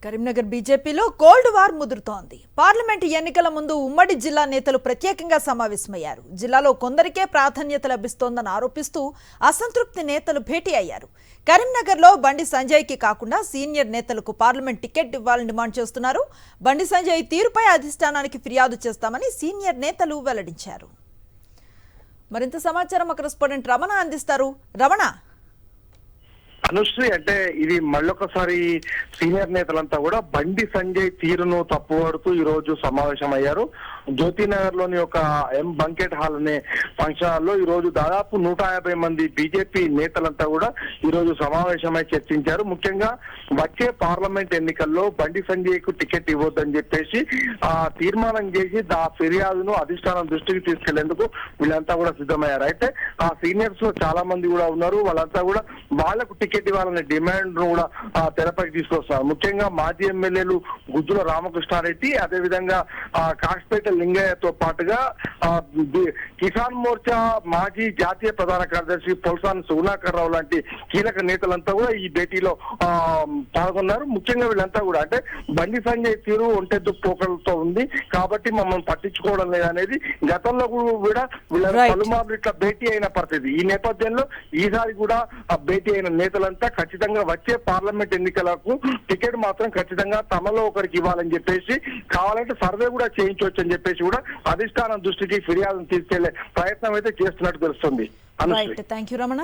కరీంనగర్ బీజేపీలో cold war ముదురుతోంది. Parliament ఎన్నికల ముందు ఉమ్మడి జిల్లా నేతలు ప్రత్యేకంగా సమావేశమయ్యారు. జిల్లాలో కొందరికే ప్రాధాన్యత లభిస్తోందని ఆరోపిస్తూ అసంతృప్తి నేతలు భేటీ అయ్యారు. కరీంనగర్లో బండి సంజయ్కి కాకుండా సీనియర్ నేతలకు పార్లమెంట్ టికెట్ ఇవ్వాలని డిమాండ్ చేస్తున్నారు. బండి సంజయ్ తీరుపై అధిష్టానానికి ఫిర్యాదు చేస్తామని సీనియర్ నేతలు వెల్లడించారు. మరింత సమాచారం మా కరెస్పాండెంట్ రమణ అందిస్తారు. రమణ, అనుశ్రీ, అంటే ఇది మళ్ళొకసారి సీనియర్ నేతలంతా కూడా బండి సంజయ్ తీరును తప్పుపడుతూ ఈ రోజు సమావేశం అయ్యారు. జ్యోతినగర్ లోని ఒక బంకెట్ హాల్ అనే ఫంక్షన్ హాల్లో ఈ రోజు దాదాపు 150 మంది బీజేపీ నేతలంతా కూడా ఈ రోజు సమావేశమై చర్చించారు. ముఖ్యంగా వచ్చే పార్లమెంట్ ఎన్నికల్లో బండి సంజయ్ కు టికెట్ ఇవ్వద్దని చెప్పేసి తీర్మానం చేసి ఆ ఫిర్యాదును అధిష్టానం దృష్టికి తీసుకెళ్లేందుకు వీళ్ళంతా కూడా సిద్ధమయ్యారు. అయితే ఆ సీనియర్స్ లో చాలా మంది కూడా ఉన్నారు. వాళ్ళంతా కూడా వాళ్లకు టికెట్ ఇవ్వాలనే డిమాండ్ ను కూడా తెరపైకి తీసుకొస్తున్నారు. ముఖ్యంగా మాజీ ఎమ్మెల్యేలు గుజ్జుల రామకృష్ణారెడ్డి, అదేవిధంగా కాశపేట లింగయ్యతో పాటుగా కిసాన్ మోర్చా మాజీ జాతీయ ప్రధాన కార్యదర్శి పొల్సాని సుగుణాకర్ రావు లాంటి కీలక నేతలంతా కూడా ఈ భేటీలో పాల్గొన్నారు. ముఖ్యంగా వీళ్ళంతా కూడా అంటే బండి సంజయ్ తీరు ఒంటెద్దు పోకలతో ఉంది కాబట్టి మమ్మల్ని పట్టించుకోవడం లేదనేది గతంలో కూడా వీళ్ళ పలుమార్లు ఇట్లా భేటీ అయిన పరిస్థితి. ఈ నేపథ్యంలో ఈసారి కూడా భేటీ అయిన నేతలంతా ఖచ్చితంగా వచ్చే పార్లమెంట్ ఎన్నికలకు టికెట్ మాత్రం ఖచ్చితంగా తమలో ఒకరికి ఇవ్వాలని చెప్పేసి, కావాలంటే సర్వే కూడా చేయించవచ్చు అని చెప్పేసి కూడా అధిష్టానం దృష్టికి ఫిర్యాదును తీసుకెళ్లే ప్రయత్నం అయితే చేస్తున్నట్టు తెలుస్తుంది. Thank you Ramana.